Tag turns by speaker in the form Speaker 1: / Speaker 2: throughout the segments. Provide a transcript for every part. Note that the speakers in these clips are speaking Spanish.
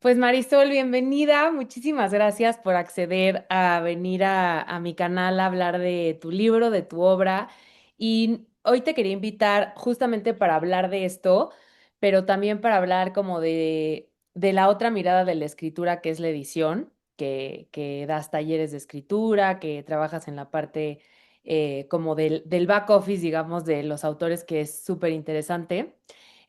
Speaker 1: Pues Marisol, bienvenida. Muchísimas gracias por acceder a venir a mi canal a hablar de tu libro, de tu obra. Y hoy te quería invitar justamente para hablar de esto, pero también para hablar como de la otra mirada de la escritura, que es la edición, que das talleres de escritura, que trabajas en la parte como del back office, digamos, de los autores, que es súper interesante.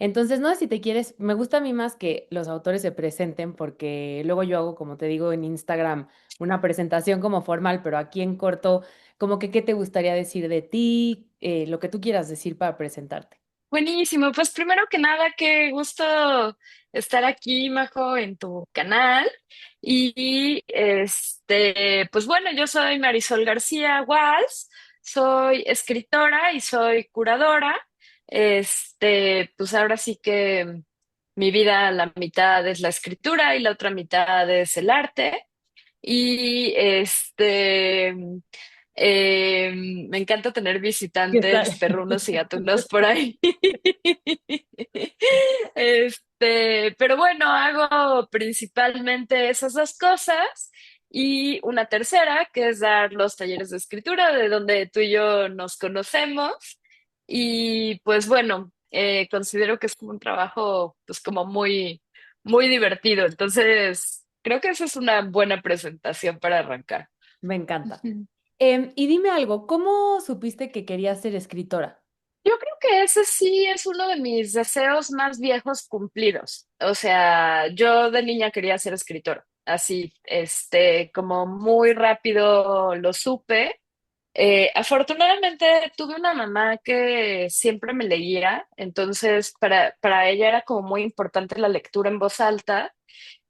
Speaker 1: Entonces, no sé si te quieres, me gusta a mí más que los autores se presenten porque luego yo hago, como te digo, en Instagram una presentación como formal, pero aquí en corto, como que qué te gustaría decir de ti, lo que tú quieras decir para presentarte.
Speaker 2: Buenísimo, pues primero que nada, qué gusto estar aquí, Majo, en tu canal. Pues bueno, yo soy Marisol García Walls, soy escritora y soy curadora. Pues ahora sí que mi vida, la mitad es la escritura y la otra mitad es el arte. Y me encanta tener
Speaker 1: ¿Qué tal?
Speaker 2: visitantes perrunos y gatunos por ahí. Pero bueno, hago principalmente esas dos cosas y una tercera, que es dar los talleres de escritura, de donde tú y yo nos conocemos. Y pues bueno, considero que es como un trabajo, pues como muy divertido. Entonces, creo que esa es una buena presentación para arrancar.
Speaker 1: Me encanta.
Speaker 2: Ujú.
Speaker 1: Y dime algo, ¿cómo supiste que querías ser escritora?
Speaker 2: Yo creo que ese sí es uno de mis deseos más viejos cumplidos. O sea, yo de niña quería ser escritora. Así, como muy rápido lo supe. Afortunadamente tuve una mamá que siempre me leía, entonces para ella era como muy importante la lectura en voz alta.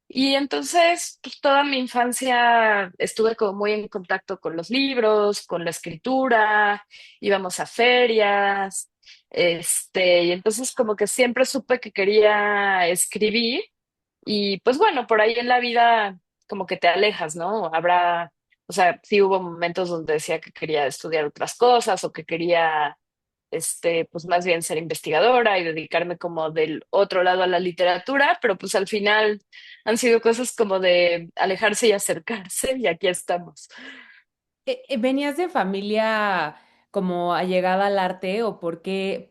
Speaker 2: Y entonces, pues toda mi infancia estuve como muy en contacto con los libros, con la escritura, íbamos a ferias, y entonces como que siempre supe que quería escribir y pues bueno, por ahí en la vida como que te alejas, ¿no? O sea, sí hubo momentos donde decía que quería estudiar otras cosas o que quería pues más bien ser investigadora y dedicarme como del otro lado a la literatura, pero pues al final han sido cosas como de alejarse y acercarse y aquí estamos.
Speaker 1: ¿Venías de familia como allegada al arte o por qué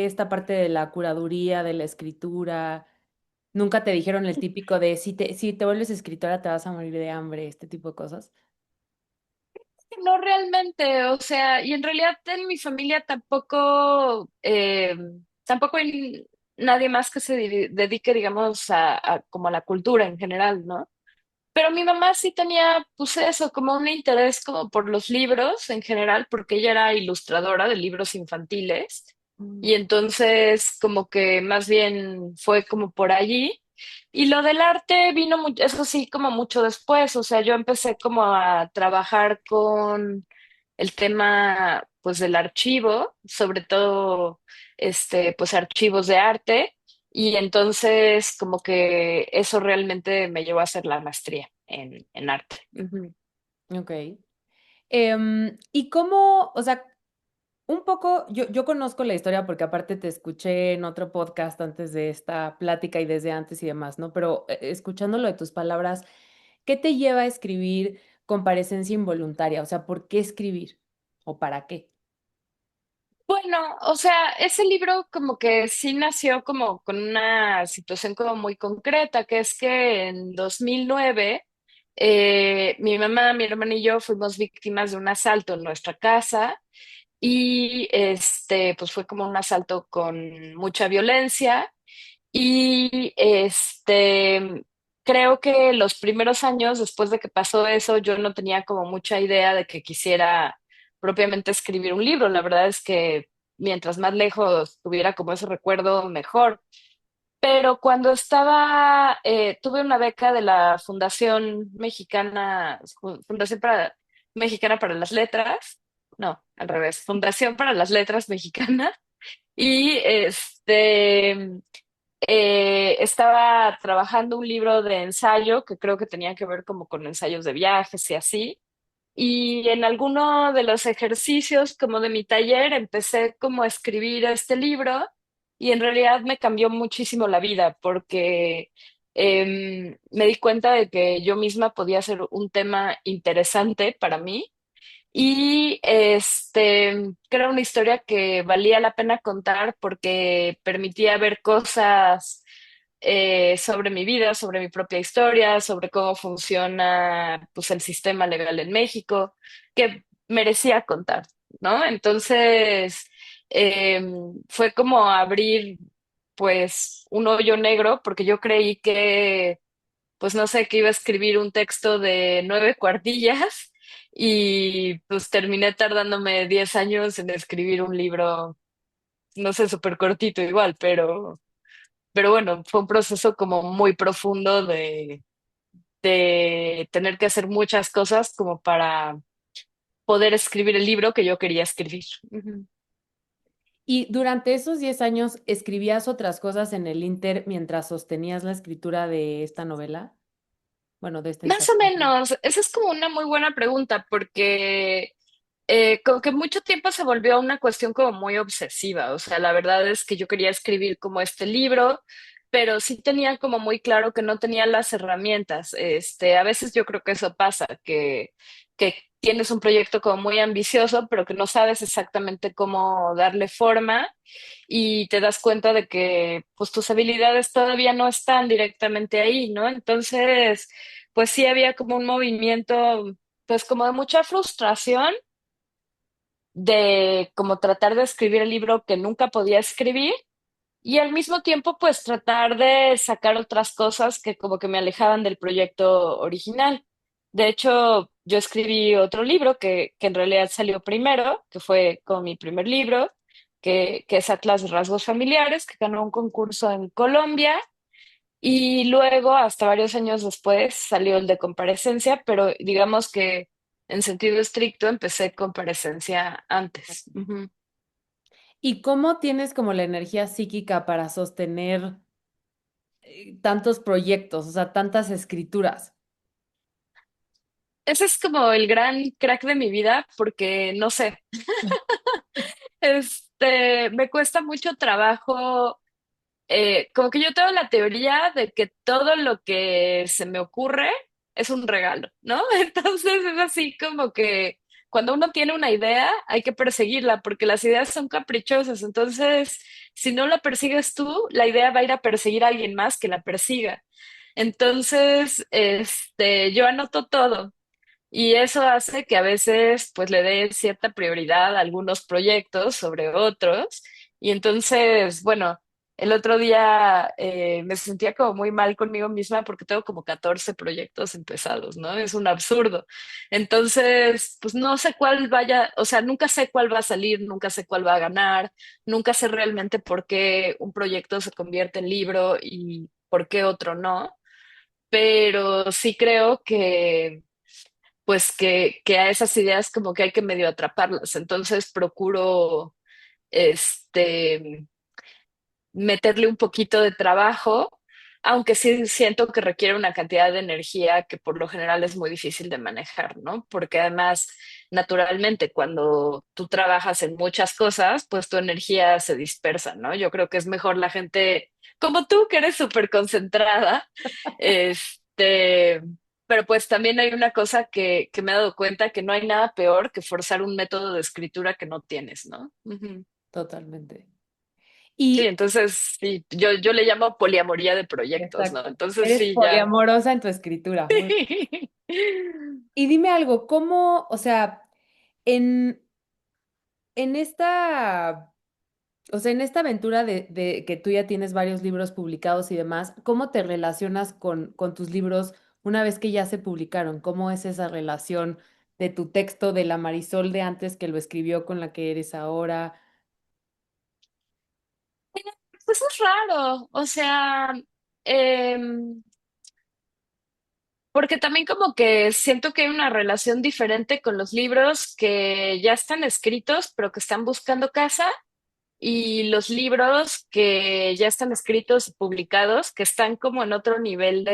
Speaker 1: esta parte de la curaduría, de la escritura? ¿Nunca te dijeron el típico de si te vuelves escritora te vas a morir de hambre, este tipo de cosas?
Speaker 2: No realmente, o sea, y en realidad en mi familia tampoco hay nadie más que dedique, digamos, como a la cultura en general, ¿no? Pero mi mamá sí tenía, pues eso, como un interés como por los libros en general, porque ella era ilustradora de libros infantiles.
Speaker 1: Mm.
Speaker 2: Y entonces como que más bien fue como por allí. Y lo del arte vino, eso sí, como mucho después. O sea, yo empecé como a trabajar con el tema, pues, del archivo, sobre todo, pues, archivos de arte. Y entonces, como que eso realmente me llevó a hacer la maestría en arte. Ujú.
Speaker 1: Ok. ¿Y cómo, o sea, un poco, yo conozco la historia porque aparte te escuché en otro podcast antes de esta plática y desde antes y demás, ¿no? Pero escuchándolo de tus palabras, ¿qué te lleva a escribir comparecencia involuntaria? O sea, ¿por qué escribir? ¿O para qué?
Speaker 2: Bueno, o sea, ese libro como que sí nació como con una situación como muy concreta, que es que en 2009 mi mamá, mi hermana y yo fuimos víctimas de un asalto en nuestra casa y pues fue como un asalto con mucha violencia y creo que los primeros años después de que pasó eso yo no tenía como mucha idea de que quisiera propiamente escribir un libro. La verdad es que mientras más lejos tuviera como ese recuerdo, mejor. Pero cuando tuve una beca de la Mexicana para las Letras, no, al revés, Fundación para las Letras Mexicana, y estaba trabajando un libro de ensayo que creo que tenía que ver como con ensayos de viajes y así. Y en alguno de los ejercicios como de mi taller empecé como a escribir este libro y en realidad me cambió muchísimo la vida porque me di cuenta de que yo misma podía hacer un tema interesante para mí y que era una historia que valía la pena contar porque permitía ver cosas sobre mi vida, sobre mi propia historia, sobre cómo funciona pues, el sistema legal en México, que merecía contar, ¿no? Entonces, eh, fue como abrir pues un hoyo negro porque yo creí que pues no sé, que iba a escribir un texto de 9 cuartillas y pues terminé tardándome 10 años en escribir un libro, no sé, súper cortito igual, pero bueno, fue un proceso como muy profundo de tener que hacer muchas cosas como para poder escribir el libro que yo quería escribir. Ujú.
Speaker 1: Y durante esos 10 años, ¿escribías otras cosas en el Inter mientras sostenías la escritura de esta novela? Bueno, de este
Speaker 2: Más
Speaker 1: ensayo.
Speaker 2: o menos, esa es como una muy buena pregunta porque como que mucho tiempo se volvió una cuestión como muy obsesiva. O sea, la verdad es que yo quería escribir como este libro, pero sí tenía como muy claro que no tenía las herramientas. A veces yo creo que eso pasa, que tienes un proyecto como muy ambicioso, pero que no sabes exactamente cómo darle forma y te das cuenta de que pues tus habilidades todavía no están directamente ahí, ¿no? Entonces, pues sí había como un movimiento, pues como de mucha frustración de como tratar de escribir el libro que nunca podía escribir y al mismo tiempo pues tratar de sacar otras cosas que como que me alejaban del proyecto original. De hecho, yo escribí otro libro que en realidad salió primero, que fue como mi primer libro, que es Atlas de Rasgos Familiares, que ganó un concurso en Colombia y luego, hasta varios años después, salió el de comparecencia, pero digamos que en sentido estricto empecé comparecencia antes. Ujú.
Speaker 1: ¿Y cómo tienes como la energía psíquica para sostener tantos proyectos, o sea, tantas escrituras?
Speaker 2: Ese es como el gran crack de mi vida, porque no sé, me cuesta mucho trabajo. Como que yo tengo la teoría de que todo lo que se me ocurre es un regalo, ¿no? Entonces es así como que cuando uno tiene una idea hay que perseguirla porque las ideas son caprichosas. Entonces, si no la persigues tú, la idea va a ir a perseguir a alguien más que la persiga. Entonces, yo anoto todo. Y eso hace que a veces pues le dé cierta prioridad a algunos proyectos sobre otros. Y entonces, bueno, el otro día me sentía como muy mal conmigo misma porque tengo como 14 proyectos empezados, ¿no? Es un absurdo. Entonces, pues no sé cuál vaya, o sea, nunca sé cuál va a salir, nunca sé cuál va a ganar, nunca sé realmente por qué un proyecto se convierte en libro y por qué otro no. Pero sí creo que pues que a esas ideas como que hay que medio atraparlas. Entonces procuro este meterle un poquito de trabajo, aunque sí siento que requiere una cantidad de energía que por lo general es muy difícil de manejar, ¿no? Porque además, naturalmente, cuando tú trabajas en muchas cosas, pues tu energía se dispersa, ¿no? Yo creo que es mejor la gente como tú, que eres súper concentrada, este, pero pues también hay una cosa que me he dado cuenta, que no hay nada peor que forzar un método de escritura que no tienes, ¿no? Ujú.
Speaker 1: Totalmente.
Speaker 2: Sí,
Speaker 1: Y,
Speaker 2: entonces sí, yo le llamo poliamoría de proyectos, ¿no?
Speaker 1: exacto,
Speaker 2: Entonces
Speaker 1: eres
Speaker 2: sí, ya.
Speaker 1: poliamorosa en tu escritura. Y dime algo, ¿cómo, o sea, en, en esta, o sea, en esta aventura de que tú ya tienes varios libros publicados y demás, ¿cómo te relacionas con tus libros una vez que ya se publicaron? ¿Cómo es esa relación de tu texto de la Marisol de antes que lo escribió con la que eres ahora?
Speaker 2: Pues es raro, o sea, em, porque también como que siento que hay una relación diferente con los libros que ya están escritos, pero que están buscando casa, y los libros que ya están escritos y publicados, que están como en otro nivel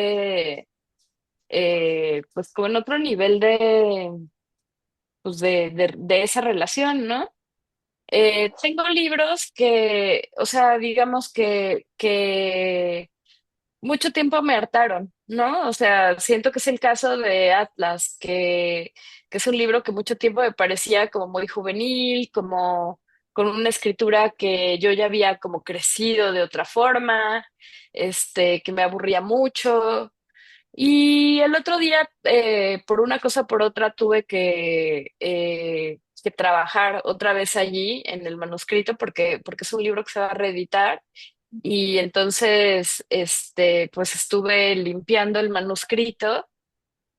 Speaker 2: pues como en otro nivel pues de esa relación, ¿no? Tengo libros que, o sea, digamos que mucho tiempo me hartaron, ¿no? O sea, siento que es el caso de Atlas, que es un libro que mucho tiempo me parecía como muy juvenil, como con una escritura que yo ya había como crecido de otra forma, que me aburría mucho. Y el otro día, por una cosa o por otra, tuve que trabajar otra vez allí en el manuscrito porque es un libro que se va a reeditar. Y entonces, pues estuve limpiando el manuscrito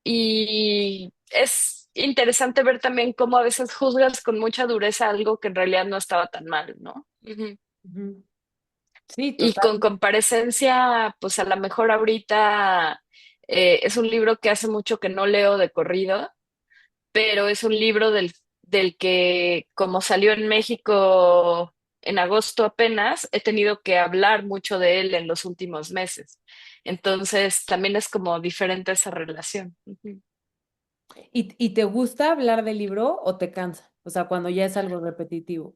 Speaker 2: y es interesante ver también cómo a veces juzgas con mucha dureza algo que en realidad no estaba tan mal, ¿no? Ujú.
Speaker 1: Ujú. Sí,
Speaker 2: Y
Speaker 1: total.
Speaker 2: con comparecencia, pues a lo mejor ahorita es un libro que hace mucho que no leo de corrido, pero es un libro del que, como salió en México en agosto apenas, he tenido que hablar mucho de él en los últimos meses. Entonces, también es como diferente esa relación. Ujú.
Speaker 1: Y te gusta hablar del libro o te cansa? O sea, cuando ya es algo repetitivo.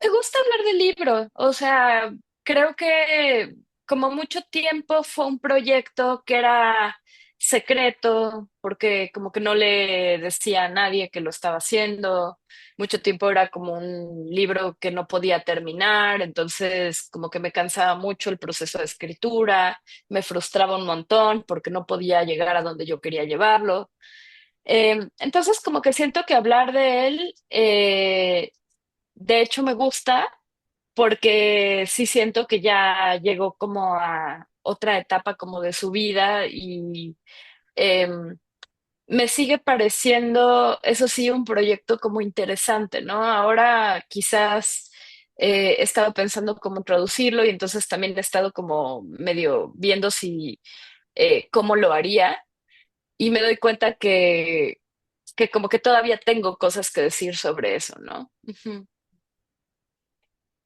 Speaker 2: Me gusta hablar del libro, o sea, creo que como mucho tiempo fue un proyecto que era secreto, porque como que no le decía a nadie que lo estaba haciendo, mucho tiempo era como un libro que no podía terminar, entonces como que me cansaba mucho el proceso de escritura, me frustraba un montón porque no podía llegar a donde yo quería llevarlo. Entonces como que siento que hablar de él, de hecho me gusta porque sí siento que ya llegó como a otra etapa como de su vida y em, me sigue pareciendo, eso sí, un proyecto como interesante, ¿no? Ahora quizás he estado pensando cómo traducirlo y entonces también he estado como medio viendo si cómo lo haría y me doy cuenta que como que todavía tengo cosas que decir sobre eso, ¿no? Ujú.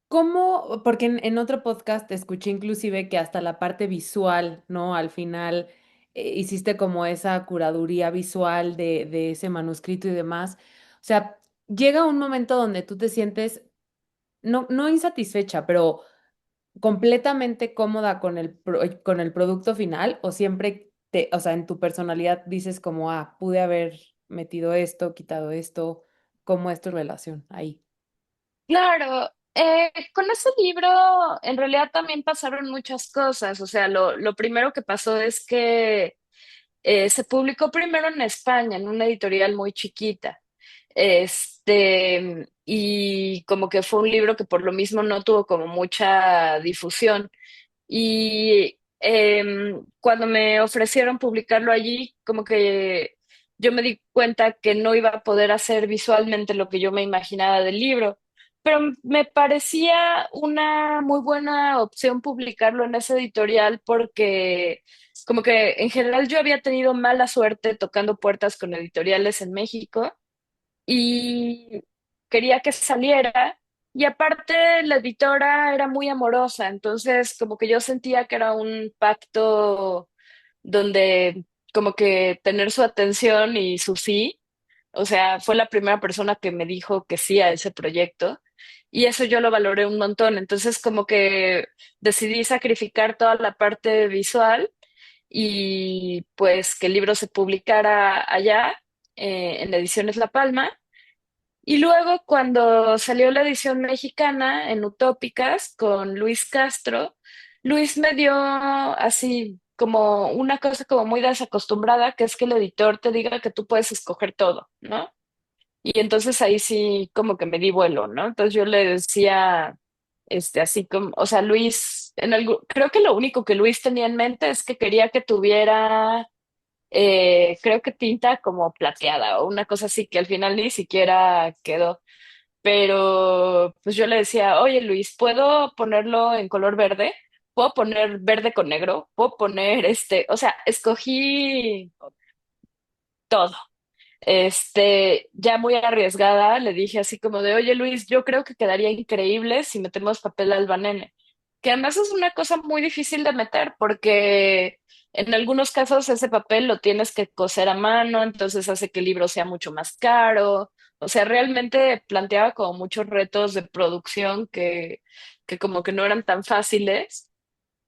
Speaker 1: ¿Cómo? Porque en otro podcast escuché inclusive que hasta la parte visual, ¿no? Al final hiciste como esa curaduría visual de ese manuscrito y demás. O sea, llega un momento donde tú te sientes, no insatisfecha, pero completamente cómoda con con el producto final o siempre o sea, en tu personalidad dices como, ah, pude haber metido esto, quitado esto, ¿cómo es tu relación ahí?
Speaker 2: Claro, con ese libro en realidad también pasaron muchas cosas. O sea, lo primero que pasó es que se publicó primero en España, en una editorial muy chiquita. Y como que fue un libro que por lo mismo no tuvo como mucha difusión. Y cuando me ofrecieron publicarlo allí, como que yo me di cuenta que no iba a poder hacer visualmente lo que yo me imaginaba del libro, pero me parecía una muy buena opción publicarlo en esa editorial porque como que en general yo había tenido mala suerte tocando puertas con editoriales en México y quería que saliera. Y aparte la editora era muy amorosa, entonces como que yo sentía que era un pacto donde como que tener su atención y su sí, o sea, fue la primera persona que me dijo que sí a ese proyecto y eso yo lo valoré un montón, entonces como que decidí sacrificar toda la parte visual y pues que el libro se publicara allá en Ediciones La Palma. Y luego cuando salió la edición mexicana en Utópicas con Luis Castro, Luis me dio así como una cosa como muy desacostumbrada, que es que el editor te diga que tú puedes escoger todo, ¿no? Y entonces ahí sí como que me di vuelo, ¿no? Entonces yo le decía, así como, o sea, Luis, creo que lo único que Luis tenía en mente es que quería que tuviera creo que tinta como plateada o una cosa así que al final ni siquiera quedó. Pero pues yo le decía, oye Luis, ¿puedo ponerlo en color verde? ¿Puedo poner verde con negro? ¿Puedo poner o sea, escogí todo. Ya muy arriesgada, le dije así como de, oye Luis, yo creo que quedaría increíble si metemos papel albanene, que además es una cosa muy difícil de meter porque en algunos casos ese papel lo tienes que coser a mano, entonces hace que el libro sea mucho más caro. O sea, realmente planteaba como muchos retos de producción que como que no eran tan fáciles.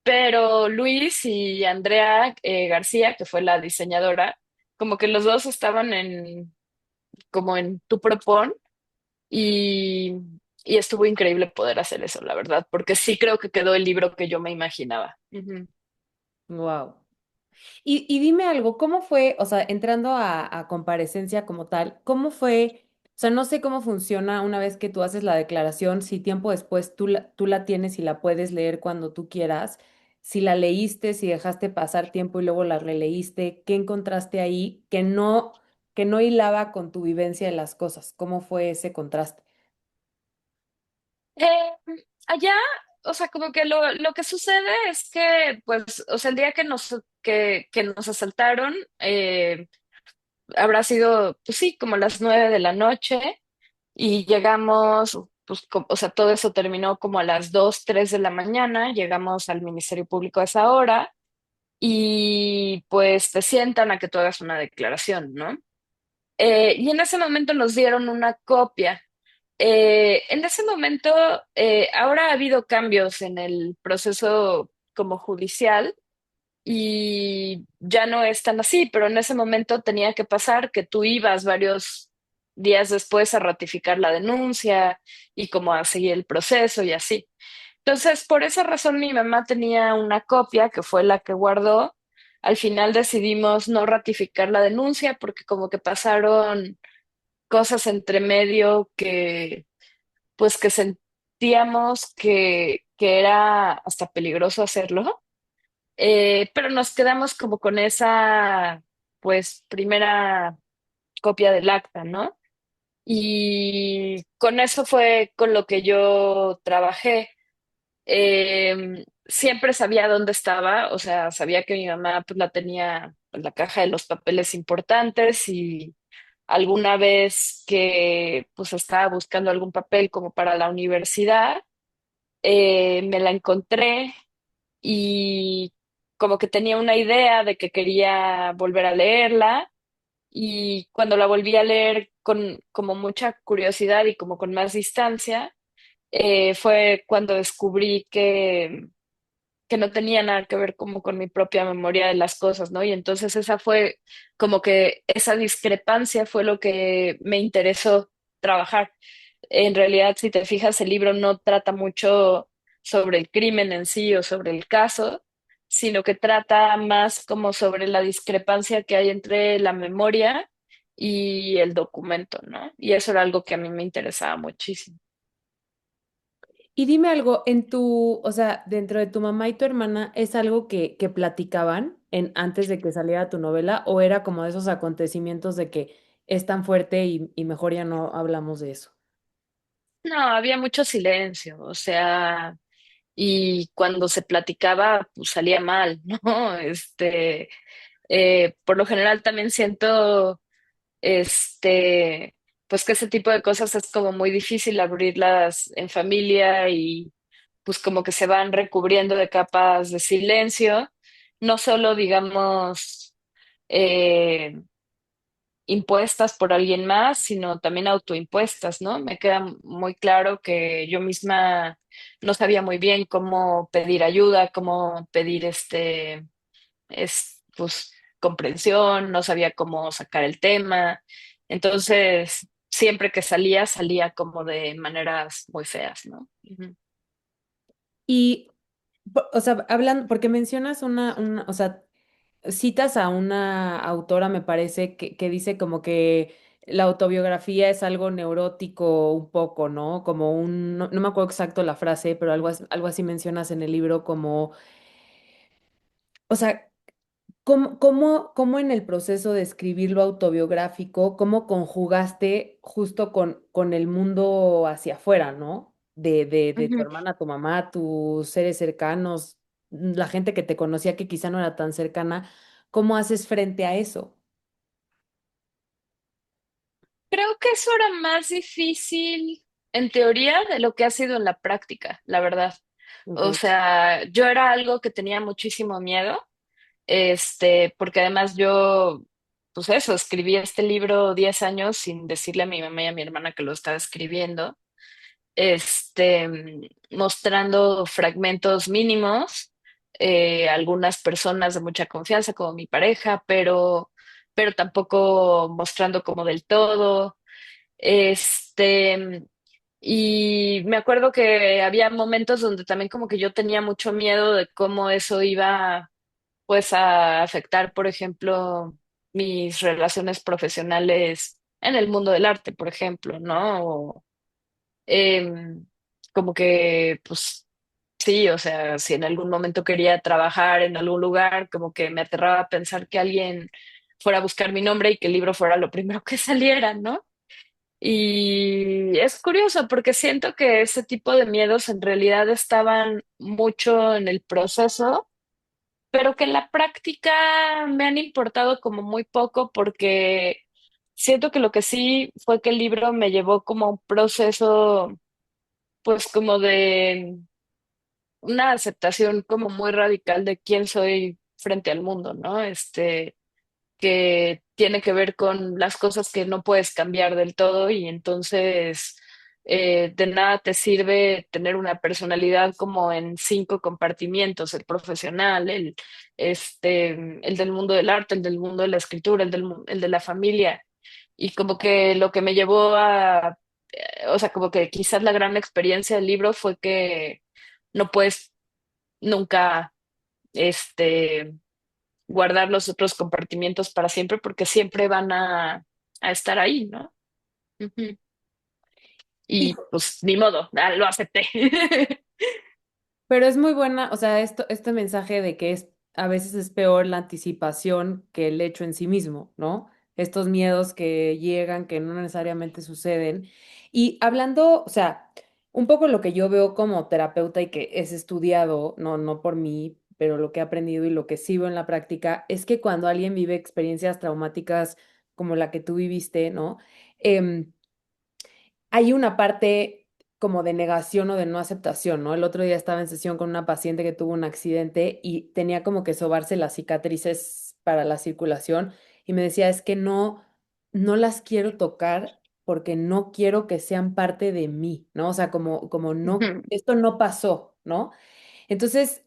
Speaker 2: pero Luis y Andrea García, que fue la diseñadora, como que los dos estaban como en tu propón y, y estuvo increíble poder hacer eso, la verdad, porque sí creo que quedó el libro que yo me imaginaba. Ujú.
Speaker 1: Wow. Y dime algo, ¿cómo fue, o sea, entrando a comparecencia como tal, cómo fue, o sea, no sé cómo funciona una vez que tú haces la declaración, si tiempo después tú la tienes y la puedes leer cuando tú quieras, si la leíste, si dejaste pasar tiempo y luego la releíste, ¿qué encontraste ahí que no hilaba con tu vivencia de las cosas? ¿Cómo fue ese contraste?
Speaker 2: Eh, allá, o sea, como que lo que sucede es que, pues, o sea, el día que nos asaltaron, habrá sido, pues sí, como las 9 de la noche y llegamos, pues, o sea, todo eso terminó como a las 2, 3 de la mañana, llegamos al Ministerio Público a esa hora y pues te sientan a que tú hagas una declaración, ¿no? Y en ese momento nos dieron una copia. En ese momento, ahora ha habido cambios en el proceso como judicial y ya no es tan así, pero en ese momento tenía que pasar que tú ibas varios días después a ratificar la denuncia y como a seguir el proceso y así. Entonces, por esa razón mi mamá tenía una copia que fue la que guardó. Al final decidimos no ratificar la denuncia porque como que pasaron cosas entre medio que pues que sentíamos que era hasta peligroso hacerlo. Pero nos quedamos como con esa, pues, primera copia del acta, ¿no? Y con eso fue con lo que yo trabajé. Siempre sabía dónde estaba, o sea, sabía que mi mamá pues la tenía en la caja de los papeles importantes y alguna vez que pues estaba buscando algún papel como para la universidad, me la encontré y como que tenía una idea de que quería volver a leerla y cuando la volví a leer con como mucha curiosidad y como con más distancia, fue cuando descubrí que no tenía nada que ver como con mi propia memoria de las cosas, ¿no? Y entonces esa fue como que esa discrepancia fue lo que me interesó trabajar. En realidad, si te fijas, el libro no trata mucho sobre el crimen en sí o sobre el caso, sino que trata más como sobre la discrepancia que hay entre la memoria y el documento, ¿no? Y eso era algo que a mí me interesaba muchísimo.
Speaker 1: Y dime algo, o sea, dentro de tu mamá y tu hermana, ¿es algo que platicaban antes de que saliera tu novela o era como de esos acontecimientos de que es tan fuerte y mejor ya no hablamos de eso?
Speaker 2: No, había mucho silencio, o sea, y cuando se platicaba, pues salía mal, ¿no? Por lo general también siento, este, pues que ese tipo de cosas es como muy difícil abrirlas en familia y pues como que se van recubriendo de capas de silencio, no solo, digamos, eh, impuestas por alguien más, sino también autoimpuestas, ¿no? Me queda muy claro que yo misma no sabía muy bien cómo pedir ayuda, cómo pedir pues, comprensión, no sabía cómo sacar el tema. Entonces, siempre que salía, salía como de maneras muy feas, ¿no? Ujú.
Speaker 1: Y, o sea, hablan, porque mencionas o sea, citas a una autora, me parece, que dice como que la autobiografía es algo neurótico un poco, ¿no? Como no me acuerdo exacto la frase, pero algo así mencionas en el libro como, o sea, cómo en el proceso de escribir lo autobiográfico, cómo conjugaste justo con el mundo hacia afuera, ¿no? De tu
Speaker 2: Ujú.
Speaker 1: hermana, tu mamá, tus seres cercanos, la gente que te conocía que quizá no era tan cercana, ¿cómo haces frente a eso?
Speaker 2: Creo que eso era más difícil en teoría de lo que ha sido en la práctica, la verdad. O
Speaker 1: Ok.
Speaker 2: sea, yo era algo que tenía muchísimo miedo, porque además yo, pues eso, escribí este libro 10 años sin decirle a mi mamá y a mi hermana que lo estaba escribiendo, mostrando fragmentos mínimos algunas personas de mucha confianza como mi pareja, pero tampoco mostrando como del todo. Este, y me acuerdo que había momentos donde también como que yo tenía mucho miedo de cómo eso iba pues a afectar, por ejemplo, mis relaciones profesionales en el mundo del arte, por ejemplo, ¿no? O, em, como que, pues sí, o sea, si en algún momento quería trabajar en algún lugar, como que me aterraba pensar que alguien fuera a buscar mi nombre y que el libro fuera lo primero que saliera, ¿no? Y es curioso porque siento que ese tipo de miedos en realidad estaban mucho en el proceso, pero que en la práctica me han importado como muy poco porque siento que lo que sí fue que el libro me llevó como a un proceso, pues como de una aceptación como muy radical de quién soy frente al mundo, ¿no? Que tiene que ver con las cosas que no puedes cambiar del todo y entonces de nada te sirve tener una personalidad como en cinco compartimientos, el profesional, el del mundo del arte, el del mundo de la escritura, el de la familia. Y como que lo que me llevó a, o sea, como que quizás la gran experiencia del libro fue que no puedes nunca, este, guardar los otros compartimientos para siempre porque siempre van a estar ahí, ¿no? Ujú. Y pues ni modo, lo acepté.
Speaker 1: Pero es muy buena, o sea, este mensaje de que es a veces es peor la anticipación que el hecho en sí mismo, ¿no? Estos miedos que llegan, que no necesariamente suceden. Y hablando, o sea, un poco lo que yo veo como terapeuta y que es estudiado, no por mí, pero lo que he aprendido y lo que sí veo en la práctica, es que cuando alguien vive experiencias traumáticas como la que tú viviste, ¿no? Em, hay una parte como de negación o de no aceptación, ¿no? El otro día estaba en sesión con una paciente que tuvo un accidente y tenía como que sobarse las cicatrices para la circulación y me decía, es que no las quiero tocar porque no quiero que sean parte de mí, ¿no? O sea, como no,
Speaker 2: Ujú,
Speaker 1: esto no pasó, ¿no? Entonces,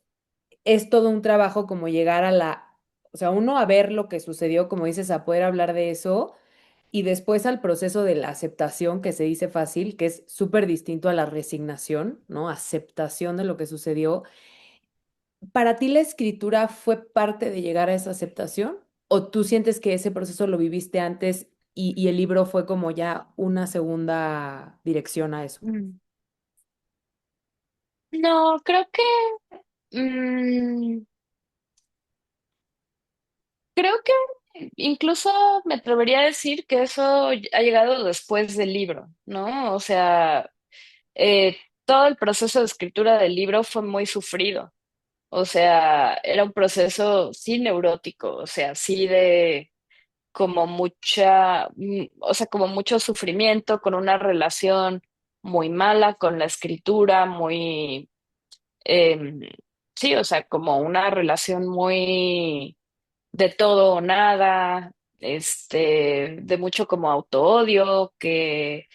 Speaker 1: es todo un trabajo como llegar a o sea, uno a ver lo que sucedió, como dices, a poder hablar de eso y después al proceso de la aceptación, que se dice fácil, que es súper distinto a la resignación, ¿no? Aceptación de lo que sucedió. ¿Para ti la escritura fue parte de llegar a esa aceptación? ¿O tú sientes que ese proceso lo viviste antes y el libro fue como ya una segunda dirección a eso?
Speaker 2: mm. No, mm, creo que incluso me atrevería a decir que eso ha llegado después del libro, ¿no? O sea, eh, todo el proceso de escritura del libro fue muy sufrido. O sea, era un proceso sí neurótico, o sea, sí de como o sea, como mucho sufrimiento, con una relación muy mala con la escritura, em, sí, o sea, como una relación muy de todo o nada, de mucho como autoodio, que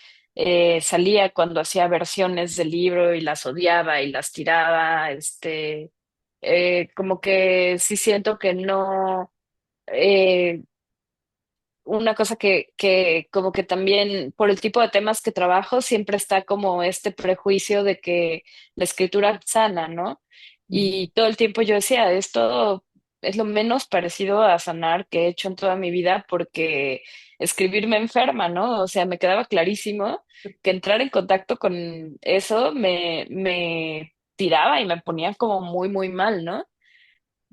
Speaker 2: salía cuando hacía versiones del libro y las odiaba y las tiraba, como que sí siento que no. eh, una cosa que como que también por el tipo de temas que trabajo siempre está como este prejuicio de que la escritura sana, ¿no?
Speaker 1: Ujú.
Speaker 2: Y todo el tiempo yo decía, esto es lo menos parecido a sanar que he hecho en toda mi vida porque escribir me enferma, ¿no? O sea, me quedaba clarísimo que entrar en contacto con eso me tiraba y me ponía como muy, muy mal, ¿no?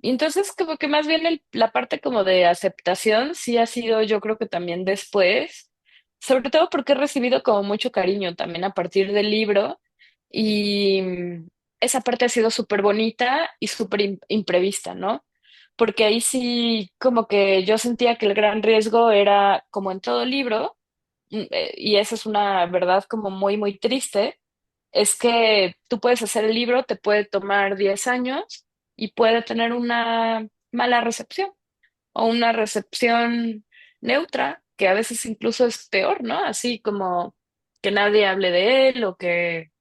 Speaker 2: Y entonces como que más bien la parte como de aceptación sí ha sido yo creo que también después, sobre todo porque he recibido como mucho cariño también a partir del libro y esa parte ha sido súper bonita y súper imprevista, ¿no? Porque ahí sí como que yo sentía que el gran riesgo era como en todo libro, y esa es una verdad como muy, muy triste, es que tú puedes hacer el libro, te puede tomar 10 años y puede tener una mala recepción o una recepción neutra, que a veces incluso es peor, ¿no? Así como que nadie hable de él o que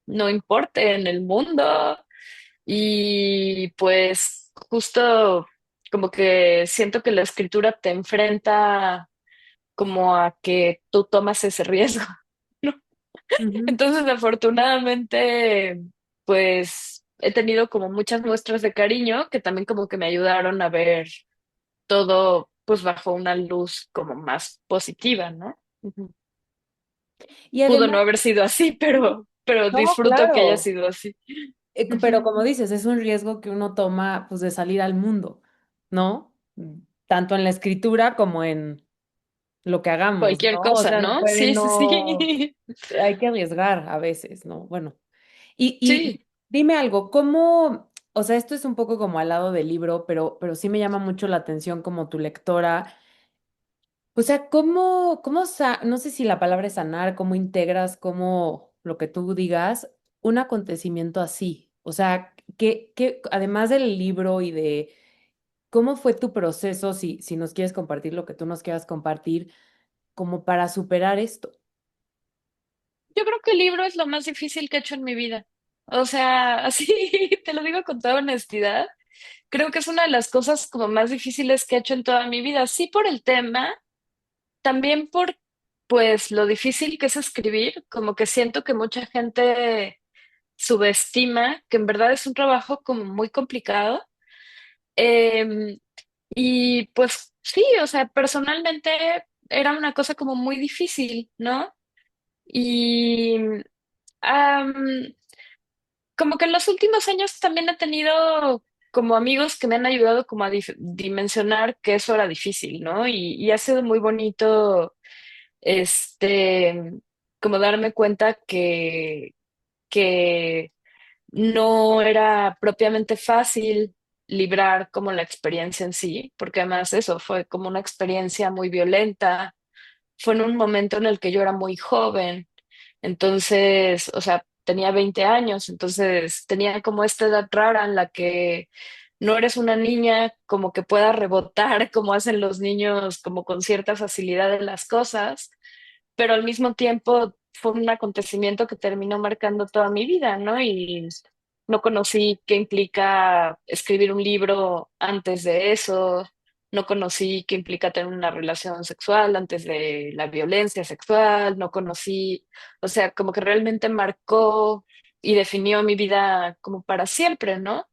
Speaker 2: no importe en el mundo. Y pues justo como que siento que la escritura te enfrenta como a que tú tomas ese riesgo, ¿no?
Speaker 1: Ujú.
Speaker 2: Entonces, afortunadamente, pues he tenido como muchas muestras de cariño que también como que me ayudaron a ver todo pues bajo una luz como más positiva, ¿no? Ujú.
Speaker 1: Y
Speaker 2: Pudo
Speaker 1: además,
Speaker 2: no haber sido así, pero
Speaker 1: no,
Speaker 2: disfruto que haya
Speaker 1: claro.
Speaker 2: sido así.
Speaker 1: Pero
Speaker 2: Ujú.
Speaker 1: como dices, es un riesgo que uno toma pues de salir al mundo, ¿no? Tanto en la escritura como en lo que hagamos,
Speaker 2: Cualquier
Speaker 1: ¿no? O
Speaker 2: cosa,
Speaker 1: sea, no
Speaker 2: ¿no?
Speaker 1: puede
Speaker 2: Sí, sí,
Speaker 1: no,
Speaker 2: sí.
Speaker 1: hay que arriesgar a veces, ¿no? Bueno, y
Speaker 2: Sí.
Speaker 1: dime algo, ¿cómo, o sea, esto es un poco como al lado del libro, pero sí me llama mucho la atención como tu lectora. O sea, no sé si la palabra es sanar, cómo integras, cómo lo que tú digas, un acontecimiento así? O sea, además del libro y de cómo fue tu proceso, si nos quieres compartir lo que tú nos quieras compartir, como para superar esto.
Speaker 2: Yo creo que el libro es lo más difícil que he hecho en mi vida. O sea, así te lo digo con toda honestidad. Creo que es una de las cosas como más difíciles que he hecho en toda mi vida. Sí por el tema, también por pues lo difícil que es escribir, como que siento que mucha gente subestima que en verdad es un trabajo como muy complicado. Eh, y pues sí, o sea, personalmente era una cosa como muy difícil, ¿no? Y am, como que en los últimos años también he tenido como amigos que me han ayudado como a dimensionar que eso era difícil, ¿no? Y ha sido muy bonito, este, como darme cuenta que no era propiamente fácil librar como la experiencia en sí, porque además eso fue como una experiencia muy violenta, fue en un momento en el que yo era muy joven, entonces, o sea, tenía 20 años, entonces tenía como esta edad rara en la que no eres una niña como que pueda rebotar como hacen los niños como con cierta facilidad en las cosas, pero al mismo tiempo fue un acontecimiento que terminó marcando toda mi vida, ¿no? Y no conocí qué implica escribir un libro antes de eso, no conocí qué implica tener una relación sexual antes de la violencia sexual, no conocí, o sea, como que realmente marcó y definió mi vida como para siempre, ¿no?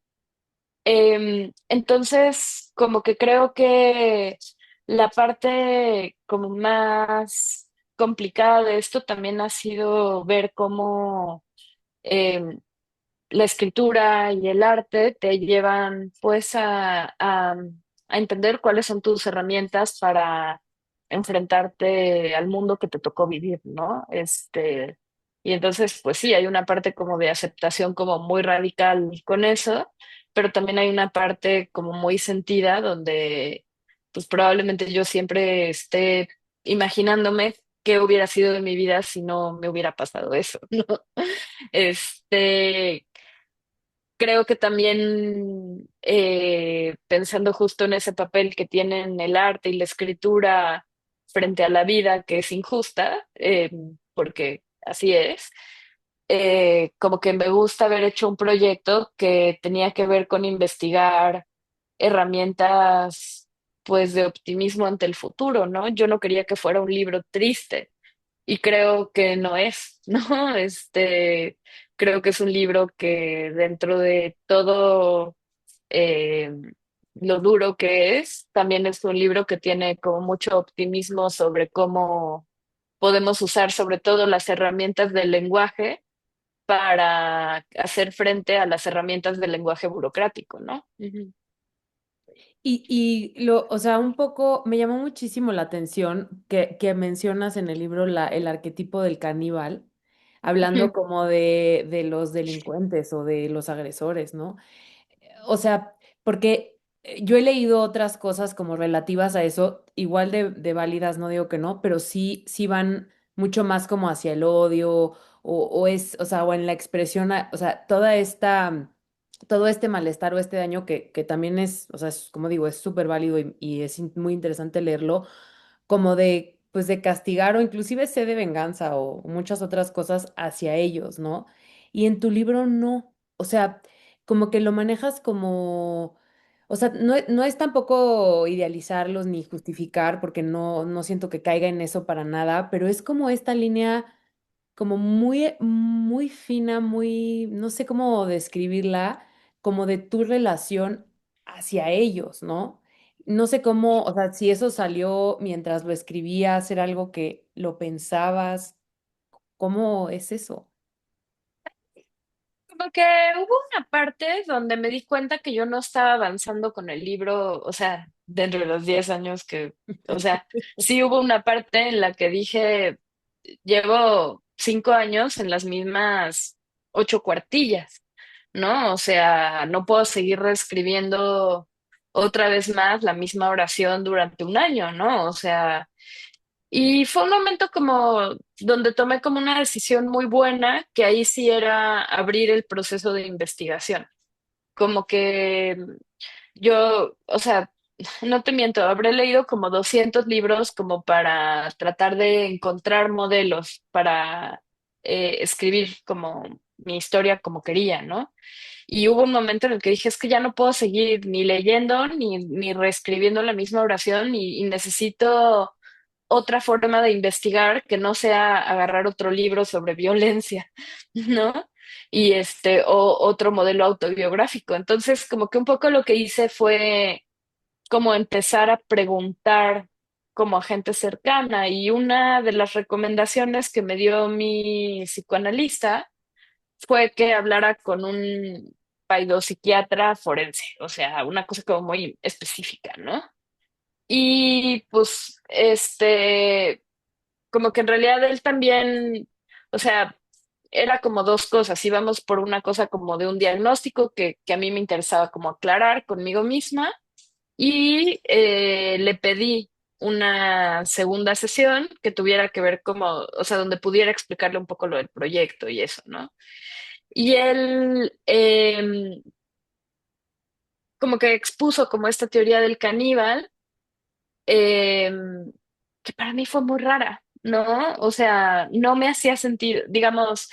Speaker 2: Entonces, como que creo que la parte como más complicada de esto también ha sido ver cómo em, la escritura y el arte te llevan pues a entender cuáles son tus herramientas para enfrentarte al mundo que te tocó vivir, ¿no? Y entonces, pues sí, hay una parte como de aceptación como muy radical con eso, pero también hay una parte como muy sentida donde pues probablemente yo siempre esté imaginándome qué hubiera sido de mi vida si no me hubiera pasado eso, ¿no? Este, Creo que también pensando justo en ese papel que tienen el arte y la escritura frente a la vida, que es injusta, porque así es, como que me gusta haber hecho un proyecto que tenía que ver con investigar herramientas, pues, de optimismo ante el futuro, ¿no? Yo no quería que fuera un libro triste y creo que no es, ¿no? Creo que es un libro que dentro de todo eh, lo duro que es, también es un libro que tiene como mucho optimismo sobre cómo podemos usar sobre todo las herramientas del lenguaje para hacer frente a las herramientas del lenguaje burocrático, ¿no? Ujú.
Speaker 1: O sea, un poco me llamó muchísimo la atención que mencionas en el libro el arquetipo del caníbal, hablando
Speaker 2: Ujú.
Speaker 1: como de los delincuentes o de los agresores, ¿no? O sea, porque yo he leído otras cosas como relativas a eso, igual de válidas, no digo que no, pero sí van mucho más como hacia el odio o sea, o en la expresión, o sea, todo este malestar o este daño que también es, o sea, como digo, es súper válido y es muy interesante leerlo, como pues de castigar o inclusive sé de venganza o muchas otras cosas hacia ellos, ¿no? Y en tu libro no, o sea... como que lo manejas como, o sea, no es tampoco idealizarlos ni justificar, porque no siento que caiga en eso para nada, pero es como esta línea como muy fina, muy, no sé cómo describirla, como de tu relación hacia ellos, ¿no? No sé cómo, o sea, si eso salió mientras lo escribías, era algo que lo pensabas, ¿cómo es eso?
Speaker 2: Como que hubo una parte donde me di cuenta que yo no estaba avanzando con el libro, o sea, dentro de los 10 años que, o sea, sí hubo una parte en la que dije, llevo 5 años en las mismas 8 cuartillas, ¿no? O sea, no puedo seguir reescribiendo otra vez más la misma oración durante un año, ¿no? O sea, y fue un momento como donde tomé como una decisión muy buena, que ahí sí era abrir el proceso de investigación. Como que yo, o sea, no te miento, habré leído como 200 libros como para tratar de encontrar modelos para escribir como mi historia como quería, ¿no? Y hubo un momento en el que dije, es que ya no puedo seguir ni leyendo ni reescribiendo la misma oración y necesito otra forma de investigar que no sea agarrar otro libro sobre violencia, ¿no? Y o otro modelo autobiográfico. Entonces, como que un poco lo que hice fue como empezar a preguntar como a gente cercana y una de las recomendaciones que me dio mi psicoanalista fue que hablara con un psiquiatra forense, o sea, una cosa como muy específica, ¿no? Y pues, como que en realidad él también, o sea, era como dos cosas. Íbamos por una cosa como de un diagnóstico que a mí me interesaba como aclarar conmigo misma y le pedí una segunda sesión que tuviera que ver como, o sea, donde pudiera explicarle un poco lo del proyecto y eso, ¿no? Y él como que expuso como esta teoría del caníbal eh, que para mí fue muy rara, ¿no? O sea, no me hacía sentido, digamos,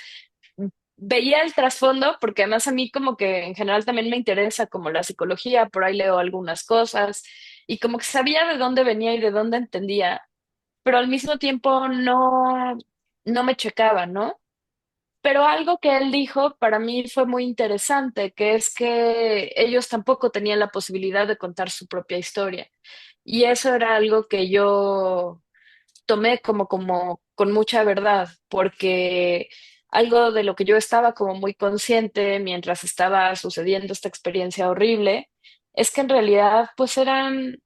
Speaker 2: veía el trasfondo, porque además a mí como que en general también me interesa como la psicología, por ahí leo algunas cosas, y como que sabía de dónde venía y de dónde entendía, pero al mismo tiempo no me checaba, ¿no? Pero algo que él dijo para mí fue muy interesante, que es que ellos tampoco tenían la posibilidad de contar su propia historia. Y eso era algo que yo tomé como con mucha verdad, porque algo de lo que yo estaba como muy consciente mientras estaba sucediendo esta experiencia horrible, es que en realidad pues eran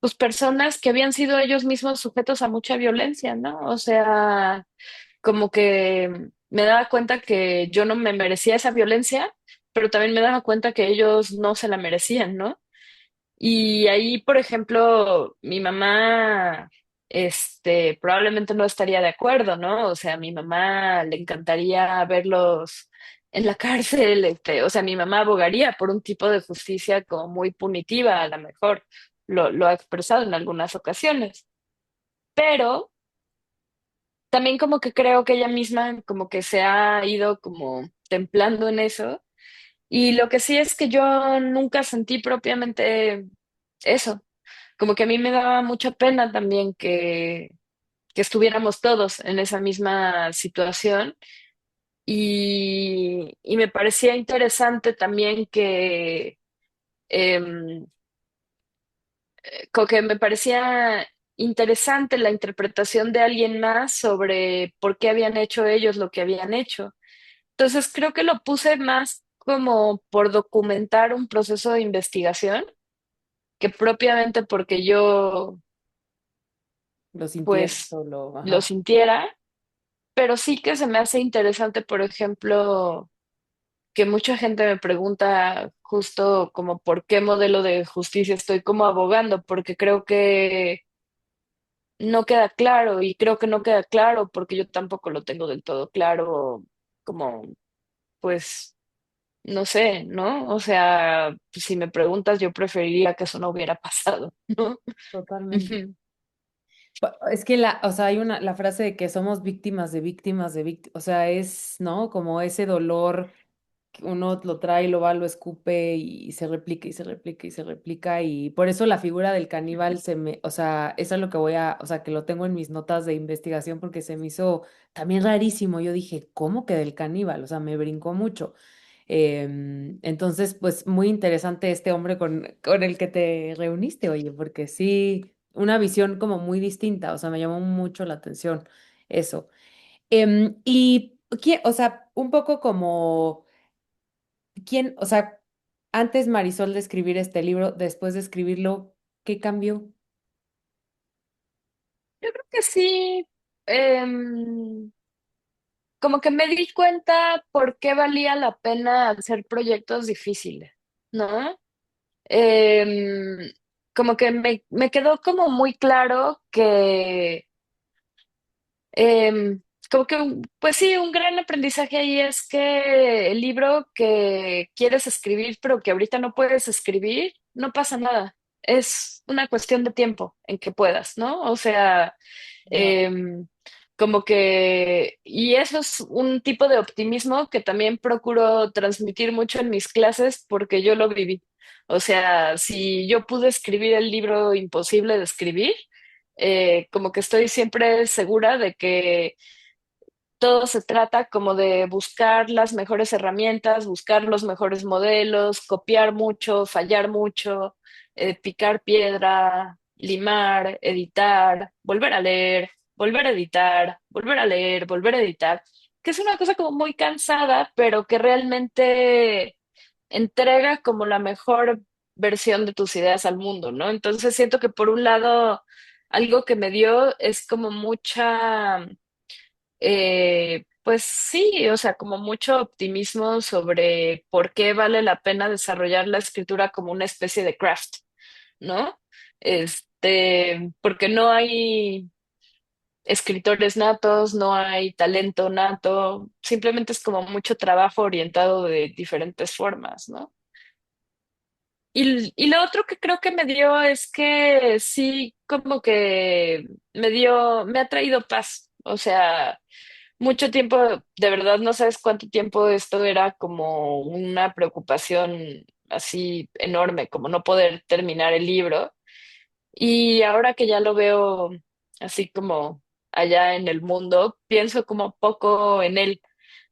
Speaker 2: pues personas que habían sido ellos mismos sujetos a mucha violencia, ¿no? O sea, como que me daba cuenta que yo no me merecía esa violencia, pero también me daba cuenta que ellos no se la merecían, ¿no? Y ahí, por ejemplo, mi mamá, probablemente no estaría de acuerdo, ¿no? O sea, a mi mamá le encantaría verlos en la cárcel, o sea, mi mamá abogaría por un tipo de justicia como muy punitiva, a lo mejor lo ha expresado en algunas ocasiones, pero también como que creo que ella misma como que se ha ido como templando en eso. Y lo que sí es que yo nunca sentí propiamente eso. Como que a mí me daba mucha pena también que estuviéramos todos en esa misma situación y me parecía interesante también em, que me parecía interesante la interpretación de alguien más sobre por qué habían hecho ellos lo que habían hecho. Entonces creo que lo puse más como por documentar un proceso de investigación que propiamente porque yo
Speaker 1: Lo sintieras
Speaker 2: pues
Speaker 1: solo,
Speaker 2: lo
Speaker 1: ajá.
Speaker 2: sintiera, pero sí que se me hace interesante, por ejemplo, que mucha gente me pregunta justo como por qué modelo de justicia estoy como abogando, porque creo que no queda claro y creo que no queda claro porque yo tampoco lo tengo del todo claro, como pues no sé, ¿no? O sea, pues, si me preguntas, yo preferiría que eso no hubiera pasado, ¿no?
Speaker 1: Totalmente.
Speaker 2: Ujú.
Speaker 1: Es que o sea, hay la frase de que somos víctimas de víctimas de víctimas, o sea, es, ¿no? Como ese dolor que uno lo trae, lo va, lo escupe y se replica y se replica y se replica y por eso la figura del caníbal o sea, eso es lo que voy a, o sea, que lo tengo en mis notas de investigación porque se me hizo también rarísimo. Yo dije, ¿cómo que del caníbal? O sea, me brincó mucho. Entonces, pues muy interesante este hombre con el que te reuniste, oye, porque sí, una visión como muy distinta, o sea, me llamó mucho la atención eso. O sea, un poco como, ¿quién, o sea, antes Marisol de escribir este libro, después de escribirlo, ¿qué cambió?
Speaker 2: Yo creo que sí, em, como que me di cuenta por qué valía la pena hacer proyectos difíciles, ¿no? Em, Como que me quedó como muy claro que Em, como que, pues sí, un gran aprendizaje ahí es que el libro que quieres escribir, pero que ahorita no puedes escribir, no pasa nada. Es una cuestión de tiempo en que puedas, ¿no? O sea,
Speaker 1: Wow.
Speaker 2: em, como que, y eso es un tipo de optimismo que también procuro transmitir mucho en mis clases porque yo lo viví. O sea, si yo pude escribir el libro imposible de escribir, como que estoy siempre segura de que todo se trata como de buscar las mejores herramientas, buscar los mejores modelos, copiar mucho, fallar mucho, picar piedra, limar, editar, volver a leer, volver a editar, volver a leer, volver a editar, que es una cosa como muy cansada, pero que realmente entrega como la mejor versión de tus ideas al mundo, ¿no? Entonces siento que por un lado, algo que me dio es como mucha pues sí, o sea, como mucho optimismo sobre por qué vale la pena desarrollar la escritura como una especie de craft, ¿no? Porque no hay escritores natos, no hay talento nato, simplemente es como mucho trabajo orientado de diferentes formas, ¿no? Y lo otro que creo que me dio es que sí, como que me ha traído paz, o sea mucho tiempo, de verdad no sabes cuánto tiempo esto era como una preocupación así enorme, como no poder terminar el libro. Y ahora que ya lo veo así como allá en el mundo, pienso como poco en él.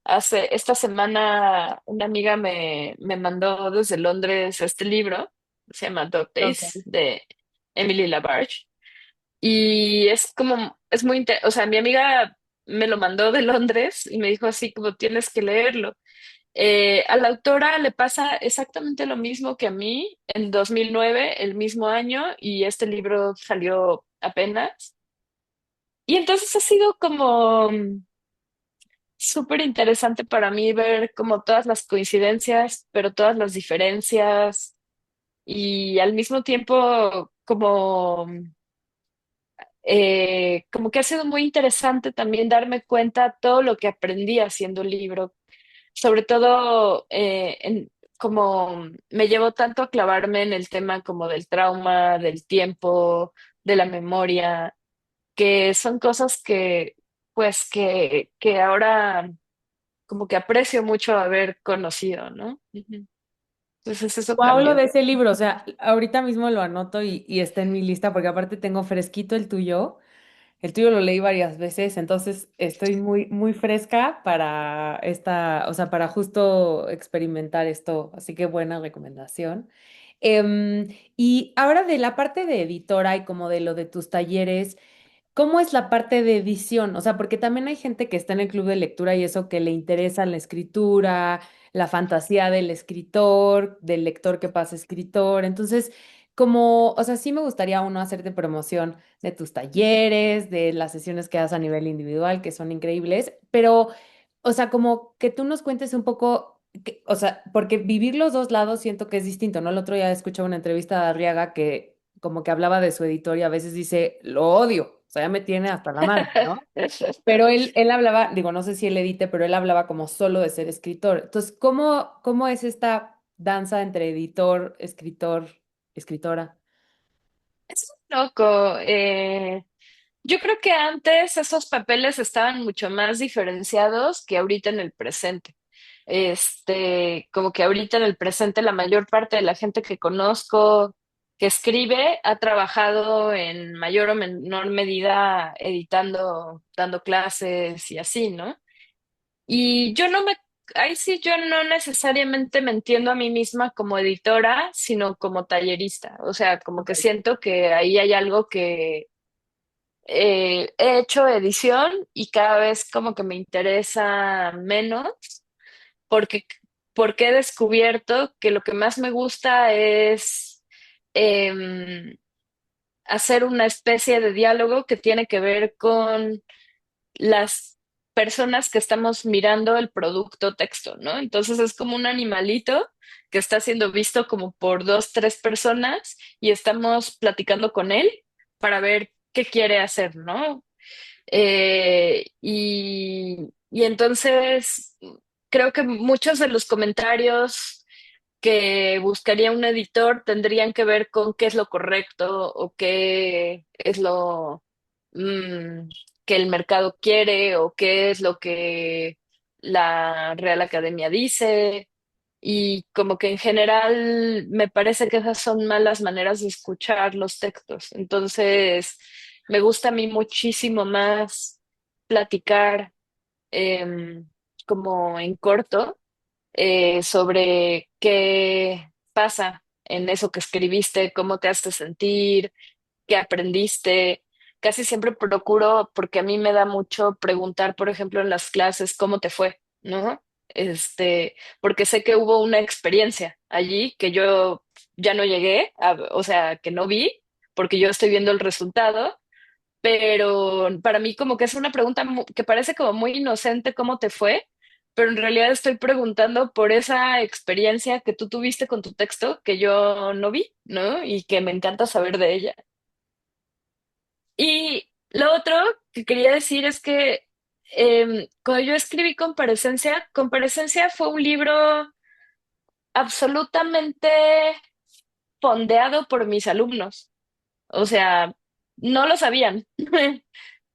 Speaker 2: Esta semana una amiga me mandó desde Londres este libro, se llama Dog
Speaker 1: Okay.
Speaker 2: Days, de Emily Labarge. Y es como, es muy, o sea, mi amiga me lo mandó de Londres y me dijo así como tienes que leerlo. A la autora le pasa exactamente lo mismo que a mí en 2009 el mismo año, y este libro salió apenas. Y entonces ha sido como súper interesante para mí ver como todas las coincidencias, pero todas las diferencias y al mismo tiempo como que ha sido muy interesante también darme cuenta todo lo que aprendí haciendo el libro, sobre todo como me llevó tanto a clavarme en el tema como del trauma, del tiempo, de la memoria, que son cosas que pues que ahora como que aprecio mucho haber conocido, ¿no? Ujú. Entonces eso
Speaker 1: Wow, lo
Speaker 2: cambió.
Speaker 1: de ese libro, o sea, ahorita mismo lo anoto y está en mi lista porque aparte tengo fresquito el tuyo. El tuyo lo leí varias veces, entonces estoy muy, muy fresca para esta, o sea, para justo experimentar esto. Así que buena recomendación. Y ahora de la parte de editora y como de lo de tus talleres. ¿Cómo es la parte de edición? O sea, porque también hay gente que está en el club de lectura y eso que le interesa la escritura, la fantasía del lector que pasa a escritor. Entonces, como, o sea, sí me gustaría uno hacerte promoción de tus talleres, de las sesiones que das a nivel individual, que son increíbles, pero, o sea, como que tú nos cuentes un poco, o sea, porque vivir los dos lados siento que es distinto, ¿no? El otro día escuché una entrevista de Arriaga que como que hablaba de su editor y a veces dice, lo odio, o sea, ya me tiene hasta la madre, ¿no? Pero él hablaba, digo, no sé si él edite, pero él hablaba como solo de ser escritor. Entonces, ¿cómo es esta danza entre editor, escritor, escritora?
Speaker 2: Es un loco. Yo creo que antes esos papeles estaban mucho más diferenciados que ahorita en el presente. Como que ahorita en el presente la mayor parte de la gente que conozco que escribe ha trabajado en mayor o menor medida editando, dando clases y así, ¿no? Y yo no me, ahí sí yo no necesariamente me entiendo a mí misma como editora, sino como tallerista. O sea, como que
Speaker 1: Ok.
Speaker 2: siento que ahí hay algo que he hecho edición y cada vez como que me interesa menos porque, porque he descubierto que lo que más me gusta es em, hacer una especie de diálogo que tiene que ver con las personas que estamos mirando el producto texto, ¿no? Entonces es como un animalito que está siendo visto como por dos, tres personas y estamos platicando con él para ver qué quiere hacer, ¿no? Y entonces creo que muchos de los comentarios que buscaría un editor tendrían que ver con qué es lo correcto o qué es lo mm, que el mercado quiere o qué es lo que la Real Academia dice. Y como que en general me parece que esas son malas maneras de escuchar los textos. Entonces, me gusta a mí muchísimo más platicar em, como en corto sobre qué pasa en eso que escribiste, cómo te hace sentir, qué aprendiste. Casi siempre procuro, porque a mí me da mucho preguntar, por ejemplo, en las clases, cómo te fue, ¿no? Porque sé que hubo una experiencia allí que yo ya no llegué, o sea, que no vi, porque yo estoy viendo el resultado, pero para mí como que es una pregunta que parece como muy inocente, ¿cómo te fue? Pero en realidad estoy preguntando por esa experiencia que tú tuviste con tu texto que yo no vi, ¿no? Y que me encanta saber de ella. Y lo otro que quería decir es que cuando yo escribí Comparecencia, Comparecencia fue un libro absolutamente fondeado por mis alumnos. O sea, no lo sabían,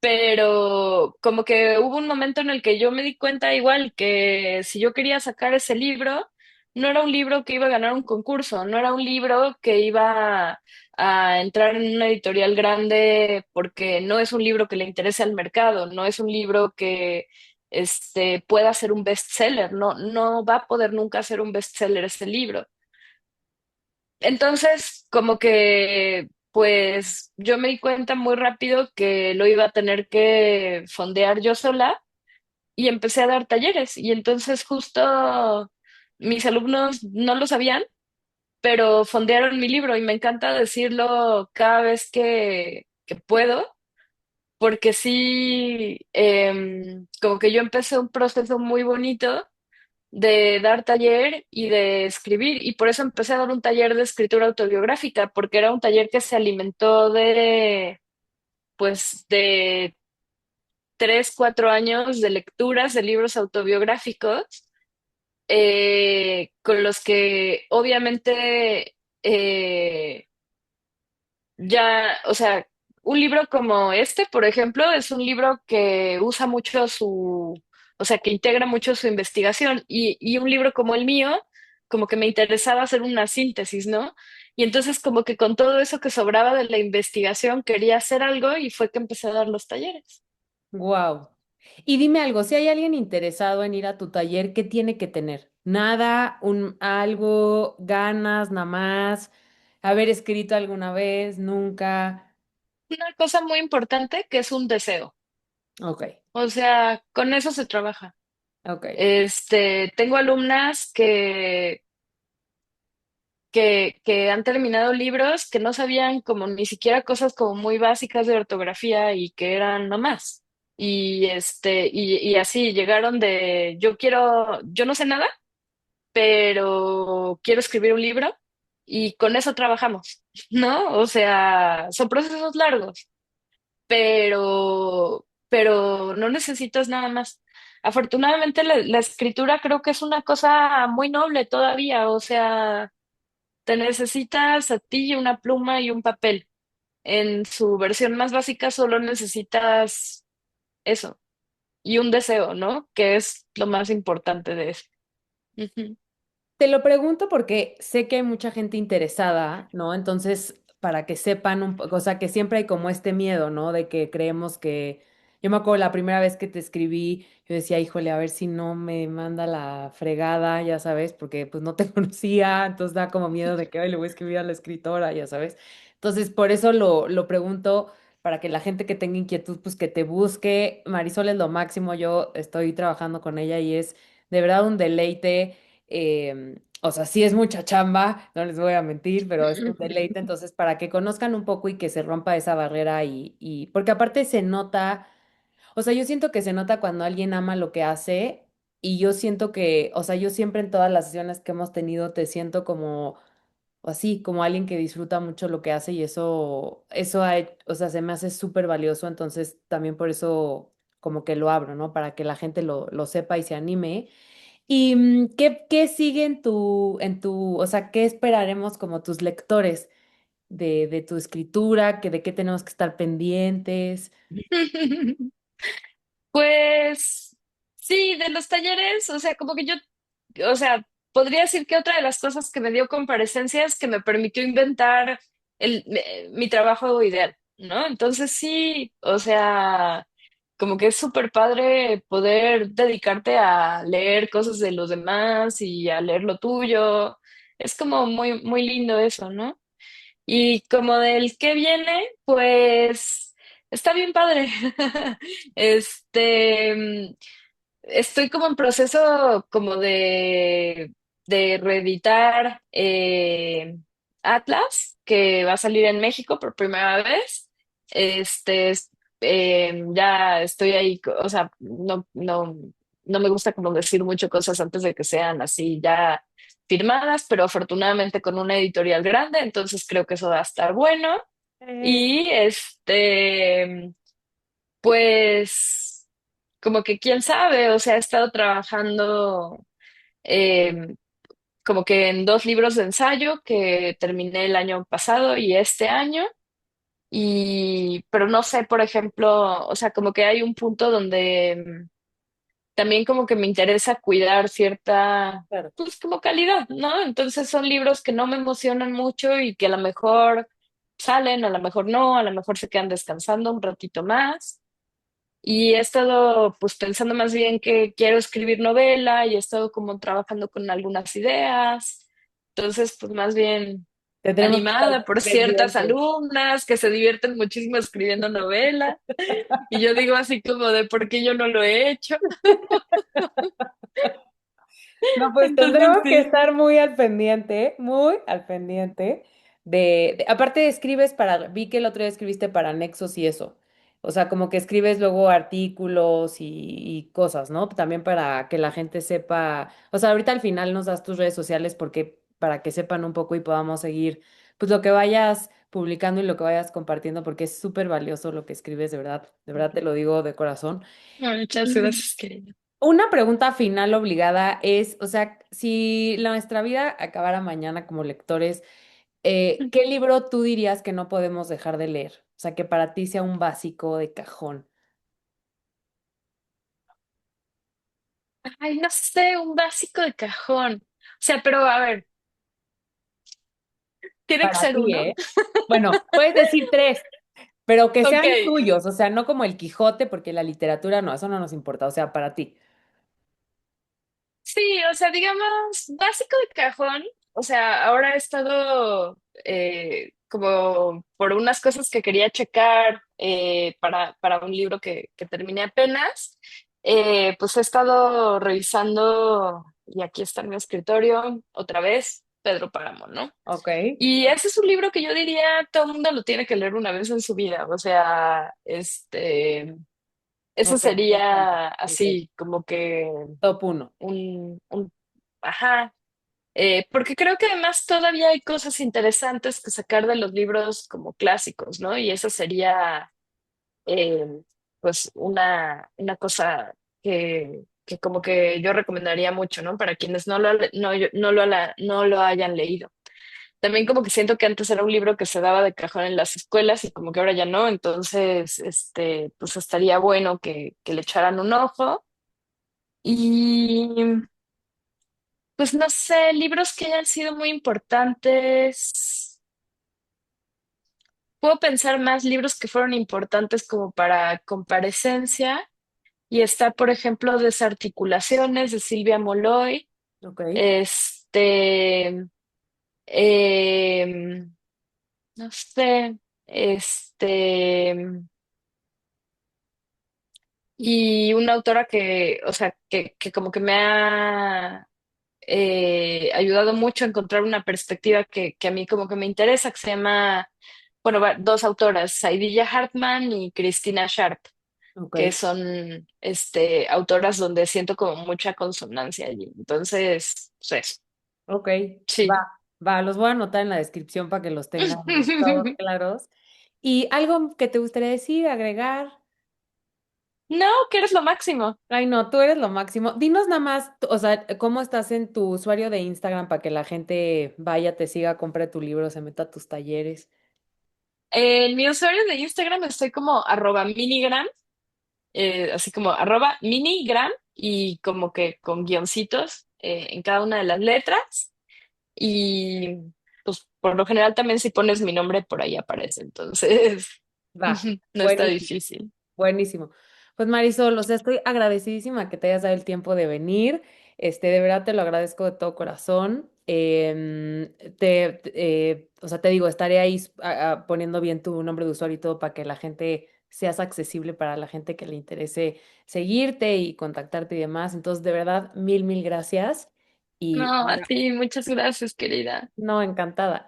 Speaker 2: pero como que hubo un momento en el que yo me di cuenta igual que si yo quería sacar ese libro, no era un libro que iba a ganar un concurso, no era un libro que iba a entrar en una editorial grande porque no es un libro que le interese al mercado, no es un libro que pueda ser un bestseller, no, no va a poder nunca ser un bestseller ese libro. Entonces, como que, pues yo me di cuenta muy rápido que lo iba a tener que fondear yo sola y empecé a dar talleres. Y entonces justo mis alumnos no lo sabían, pero fondearon mi libro y me encanta decirlo cada vez que puedo, porque sí, como que yo empecé un proceso muy bonito de dar taller y de escribir, y por eso empecé a dar un taller de escritura autobiográfica, porque era un taller que se alimentó pues, de 3, 4 años de lecturas de libros autobiográficos, con los que obviamente ya, o sea, un libro como este, por ejemplo, es un libro que usa mucho o sea, que integra mucho su investigación y un libro como el mío, como que me interesaba hacer una síntesis, ¿no? Y entonces como que con todo eso que sobraba de la investigación quería hacer algo y fue que empecé a dar los talleres.
Speaker 1: Wow. Y dime algo, si hay alguien interesado en ir a tu taller, ¿qué tiene que tener? Nada, algo, ganas, nada más, haber escrito alguna vez, nunca.
Speaker 2: Una cosa muy importante que es un deseo.
Speaker 1: Ok,
Speaker 2: O sea, con eso se trabaja.
Speaker 1: ok.
Speaker 2: Tengo alumnas que han terminado libros que no sabían como ni siquiera cosas como muy básicas de ortografía y que eran mamás. Y así llegaron de yo no sé nada, pero quiero escribir un libro y con eso trabajamos, ¿no? O sea, son procesos largos, pero no necesitas nada más. Afortunadamente la escritura creo que es una cosa muy noble todavía, o sea, te necesitas a ti y una pluma y un papel. En su versión más básica solo necesitas eso y un deseo, ¿no? Que es lo más importante de eso. Ujú.
Speaker 1: Te lo pregunto porque sé que hay mucha gente interesada, ¿no? Entonces, para que sepan un poco, o sea, que siempre hay como este miedo, ¿no? De que creemos que, yo me acuerdo la primera vez que te escribí, yo decía, híjole, a ver si no me manda la fregada, ya sabes, porque pues no te conocía, entonces da como miedo de que, ay, le voy a escribir a la escritora, ya sabes. Entonces, por eso lo pregunto, para que la gente que tenga inquietud, pues que te busque. Marisol es lo máximo, yo estoy trabajando con ella y es de verdad un deleite. O sea, sí es mucha chamba, no les voy a mentir, pero es un deleite. Entonces, para que conozcan un poco y que se rompa esa barrera porque aparte se nota, o sea, yo siento que se nota cuando alguien ama lo que hace y yo siento que, o sea, yo siempre en todas las sesiones que hemos tenido te siento como así, como alguien que disfruta mucho lo que hace y o sea, se me hace súper valioso. Entonces, también por eso como que lo abro, ¿no? Para que la gente lo sepa y se anime. ¿Y qué sigue o sea, qué esperaremos como tus lectores de tu escritura, de qué tenemos que estar pendientes?
Speaker 2: Pues sí, de los talleres, o sea, como que yo, o sea, podría decir que otra de las cosas que me dio comparecencia es que me permitió inventar mi trabajo ideal, ¿no? Entonces sí, o sea, como que es súper padre poder dedicarte a leer cosas de los demás y a leer lo tuyo. Es como muy, muy lindo eso, ¿no? Y como del que viene, pues está bien padre. Este, estoy como en proceso como de reeditar Atlas, que va a salir en México por primera vez. Ya estoy ahí, o sea, no me gusta como decir mucho cosas antes de que sean así ya firmadas, pero afortunadamente con una editorial grande, entonces creo que eso va a estar bueno. Y pues como que quién sabe, o sea, he estado trabajando eh, como que en dos libros de ensayo que terminé el año pasado y este año, pero no sé, por ejemplo, o sea, como que hay un punto donde también como que me interesa cuidar cierta,
Speaker 1: Claro.
Speaker 2: pues como calidad, ¿no? Entonces son libros que no me emocionan mucho y que a lo mejor salen, a lo mejor no, a lo mejor se quedan descansando un ratito más. Y he estado pues pensando más bien que quiero escribir novela y he estado como trabajando con algunas ideas. Entonces, pues más bien
Speaker 1: Tendremos que estar
Speaker 2: animada por ciertas
Speaker 1: pendientes.
Speaker 2: alumnas que se divierten muchísimo escribiendo novela. Y yo digo así como de por qué yo no lo he hecho.
Speaker 1: No, pues
Speaker 2: Entonces,
Speaker 1: tendremos que
Speaker 2: sí.
Speaker 1: estar muy al pendiente aparte escribes vi que el otro día escribiste para Nexos y eso. O sea, como que escribes luego artículos y cosas, ¿no? También para que la gente sepa, o sea, ahorita al final nos das tus redes sociales porque para que sepan un poco y podamos seguir, pues lo que vayas publicando y lo que vayas compartiendo, porque es súper valioso lo que escribes, de verdad te lo digo de corazón.
Speaker 2: Muchas gracias, querida.
Speaker 1: Una pregunta final obligada es, o sea, si nuestra vida acabara mañana como lectores, ¿qué libro tú dirías que no podemos dejar de leer? O sea, que para ti sea un básico de cajón.
Speaker 2: Ay, no sé, un básico de cajón. O sea, pero a ver, tiene que
Speaker 1: Para
Speaker 2: ser
Speaker 1: ti,
Speaker 2: uno.
Speaker 1: ¿eh? Bueno, puedes decir tres, pero que
Speaker 2: Ok.
Speaker 1: sean tuyos, o sea, no como el Quijote, porque la literatura no, eso no nos importa, o sea, para ti.
Speaker 2: Sí, o sea, digamos, básico de cajón. O sea, ahora he estado como por unas cosas que quería checar para un libro que terminé apenas. Pues he estado revisando, y aquí está en mi escritorio, otra vez, Pedro Páramo, ¿no?
Speaker 1: Ok.
Speaker 2: Y ese es un libro que yo diría todo el mundo lo tiene que leer una vez en su vida. O sea, eso
Speaker 1: Ok, me encanta.
Speaker 2: sería
Speaker 1: Ok.
Speaker 2: así, como que
Speaker 1: Top uno.
Speaker 2: un ajá, porque creo que además todavía hay cosas interesantes que sacar de los libros como clásicos, ¿no? Y eso sería, eh, pues, una cosa que como que yo recomendaría mucho, ¿no? Para quienes no lo hayan leído. También como que siento que antes era un libro que se daba de cajón en las escuelas y como que ahora ya no, entonces, pues estaría bueno que le echaran un ojo. Y Pues no sé, libros que hayan sido muy importantes. Puedo pensar más libros que fueron importantes como para comparecencia. Y está, por ejemplo, Desarticulaciones de Silvia Moloy.
Speaker 1: Ok,
Speaker 2: Este, em, no sé, y una autora que, o sea, que como que me ha ayudado mucho a encontrar una perspectiva que a mí como que me interesa, que se llama, bueno, dos autoras, Saidilla Hartman y Christina Sharp,
Speaker 1: ok,
Speaker 2: que son autoras donde siento como mucha consonancia allí. Entonces, pues eso,
Speaker 1: ok, va,
Speaker 2: sí.
Speaker 1: va, los voy a anotar en la descripción para que los tengan todos claros. ¿Y algo que te gustaría decir, agregar?
Speaker 2: No, que eres lo máximo.
Speaker 1: Ay, no, tú eres lo máximo. Dinos nada más, o sea, cómo estás en tu usuario de Instagram para que la gente vaya, te siga, compre tu libro, se meta a tus talleres.
Speaker 2: En mi usuario de Instagram estoy como @minigram, así como @minigram y como que con guioncitos en cada una de las letras. Y pues por lo general también si pones mi nombre por ahí aparece. Entonces,
Speaker 1: Va,
Speaker 2: no está
Speaker 1: buenísimo.
Speaker 2: difícil.
Speaker 1: Buenísimo. Pues Marisol, o sea, estoy agradecidísima que te hayas dado el tiempo de venir. De verdad te lo agradezco de todo corazón. O sea, te digo, estaré ahí poniendo bien tu nombre de usuario y todo para que la gente seas accesible para la gente que le interese seguirte y contactarte y demás. Entonces, de verdad, mil gracias. Y
Speaker 2: No, a ti, muchas gracias, querida.
Speaker 1: no, encantada.